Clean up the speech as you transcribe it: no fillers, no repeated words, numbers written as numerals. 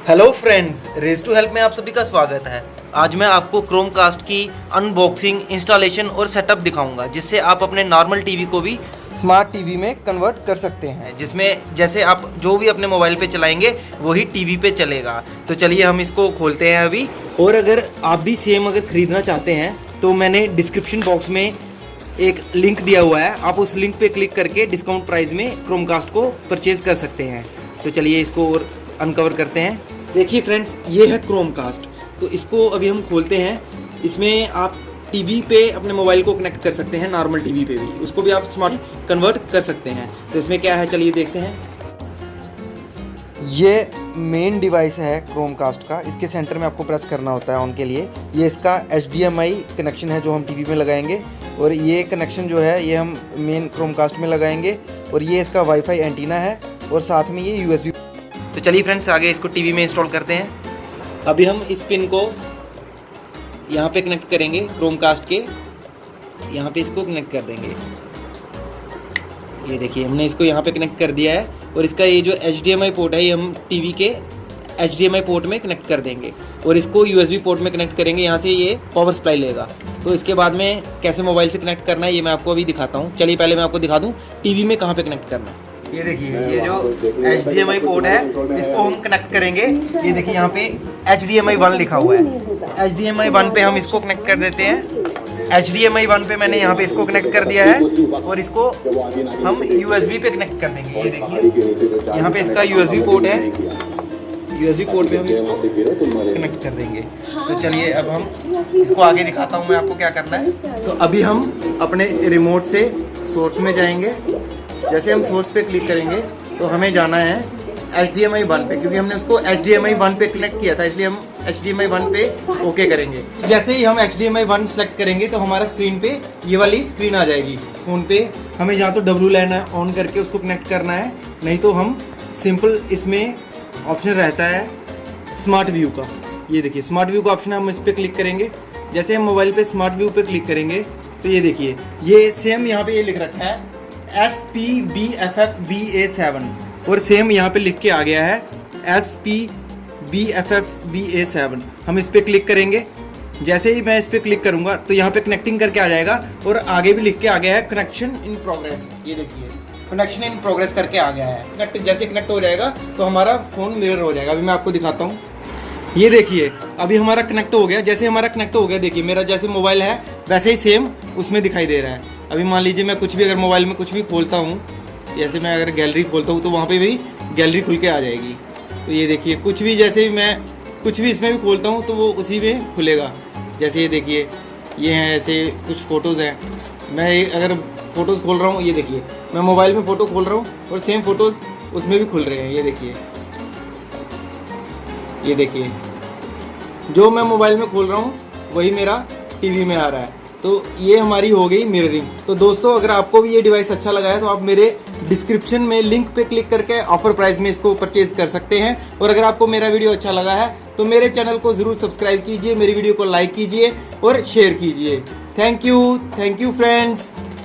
Hello friends, रेज to help में आप सभी का स्वागत है। आज मैं आपको क्रोमकास्ट की अनबॉक्सिंग, इंस्टॉलेशन और सेटअप दिखाऊंगा, जिससे आप अपने नॉर्मल टीवी को भी स्मार्ट टीवी में कन्वर्ट कर सकते हैं, जिसमें जैसे आप जो भी अपने मोबाइल पे चलाएंगे वही टीवी पे चलेगा। तो चलिए हम इसको खोलते हैं अभी। और अगर आप भी सेम अगर ख़रीदना चाहते हैं तो मैंने डिस्क्रिप्शन बॉक्स में एक लिंक दिया हुआ है, आप उस लिंक पे क्लिक करके डिस्काउंट प्राइस में क्रोमकास्ट को परचेज कर सकते हैं। तो चलिए इसको और अनकवर करते हैं। देखिए फ्रेंड्स, ये है क्रोमकास्ट। तो इसको अभी हम खोलते हैं। इसमें आप टीवी पे अपने मोबाइल को कनेक्ट कर सकते हैं, नॉर्मल टीवी पे भी, उसको भी आप स्मार्ट कन्वर्ट कर सकते हैं। तो इसमें क्या है चलिए देखते हैं। ये मेन डिवाइस है क्रोमकास्ट का। इसके सेंटर में आपको प्रेस करना होता है ऑन के लिए। ये इसका HDMI कनेक्शन है जो हम टीवी में लगाएंगे, और ये कनेक्शन जो है ये हम मेन क्रोमकास्ट में लगाएंगे। और ये इसका वाईफाई एंटीना है, और साथ में ये USB। तो चलिए फ्रेंड्स, आगे इसको टीवी में इंस्टॉल करते हैं। अभी हम इस पिन को यहाँ पे कनेक्ट करेंगे, क्रोमकास्ट के यहाँ पे इसको कनेक्ट कर देंगे। ये देखिए हमने इसको यहाँ पे कनेक्ट कर दिया है। और इसका ये जो HDMI पोर्ट है ये हम टीवी के HDMI पोर्ट में कनेक्ट कर देंगे, और इसको USB पोर्ट में कनेक्ट करेंगे। यहाँ से ये पावर सप्लाई लेगा। तो इसके बाद में कैसे मोबाइल से कनेक्ट करना है ये मैं आपको अभी दिखाता हूँ। चलिए पहले मैं आपको दिखा दूँ टीवी में कहाँ पे कनेक्ट करना है। ये देखिए, ये जो HDMI पोर्ट है इसको हम कनेक्ट करेंगे। ये देखिए यहाँ पे HDMI 1 लिखा हुआ है। HDMI 1 पे हम इसको कनेक्ट कर देते हैं। HDMI 1 पे मैंने यहाँ पे इसको कनेक्ट कर दिया है, और इसको हम USB पे कनेक्ट कर देंगे। ये देखिए यहाँ पे इसका USB पोर्ट है। USB पोर्ट पे हम इसको कनेक्ट कर देंगे। तो चलिए अब हम इसको आगे दिखाता हूँ मैं आपको क्या करना है। तो अभी हम अपने रिमोट से सोर्स में जाएंगे। जैसे हम सोर्स पे क्लिक करेंगे तो हमें जाना है HDMI 1 पे, क्योंकि हमने उसको HDMI 1 पे कनेक्ट किया था, इसलिए हम HDMI 1 पे ओके करेंगे। जैसे ही हम HDMI 1 सेलेक्ट करेंगे तो हमारा स्क्रीन पे ये वाली स्क्रीन आ जाएगी। फ़ोन पे हमें या तो W लाइन ऑन करके उसको कनेक्ट करना है, नहीं तो हम सिंपल इसमें ऑप्शन रहता है स्मार्ट व्यू का। ये देखिए स्मार्ट व्यू का ऑप्शन, हम इस पर क्लिक करेंगे। जैसे हम मोबाइल पे स्मार्ट व्यू पे क्लिक करेंगे तो ये देखिए ये सेम यहाँ पे ये लिख रखा है SPBFFBA7, और सेम यहाँ पे लिख के आ गया है SPBFFBA7। हम इस पर क्लिक करेंगे। जैसे ही मैं इस पर क्लिक करूँगा तो यहाँ पे कनेक्टिंग करके आ जाएगा, और आगे भी लिख के आ गया है कनेक्शन इन प्रोग्रेस। ये देखिए कनेक्शन इन प्रोग्रेस करके आ गया है। जैसे कनेक्ट हो जाएगा तो हमारा फ़ोन मिरर हो जाएगा। अभी मैं आपको दिखाता हूँ। ये देखिए अभी हमारा कनेक्ट हो गया। जैसे हमारा कनेक्ट हो गया, देखिए मेरा जैसे मोबाइल है वैसे ही सेम उसमें दिखाई दे रहा है। अभी मान लीजिए मैं कुछ भी अगर मोबाइल में कुछ भी खोलता हूँ, जैसे मैं अगर गैलरी खोलता हूँ तो वहाँ पे भी गैलरी खुल के आ जाएगी। तो ये देखिए कुछ भी, जैसे भी मैं कुछ भी इसमें भी खोलता हूँ तो वो उसी में खुलेगा। जैसे ये देखिए ये हैं ऐसे कुछ फ़ोटोज़ हैं। मैं अगर फ़ोटोज़ खोल रहा हूँ, ये देखिए मैं मोबाइल में फ़ोटो खोल रहा हूँ और सेम फ़ोटोज़ उसमें भी खुल रहे हैं। ये देखिए जो मैं मोबाइल में खोल रहा हूँ वही मेरा टीवी में आ रहा है। तो ये हमारी हो गई मिररिंग। तो दोस्तों, अगर आपको भी ये डिवाइस अच्छा लगा है तो आप मेरे डिस्क्रिप्शन में लिंक पे क्लिक करके ऑफर प्राइस में इसको परचेज कर सकते हैं। और अगर आपको मेरा वीडियो अच्छा लगा है तो मेरे चैनल को ज़रूर सब्सक्राइब कीजिए, मेरी वीडियो को लाइक कीजिए और शेयर कीजिए। Thank you friends.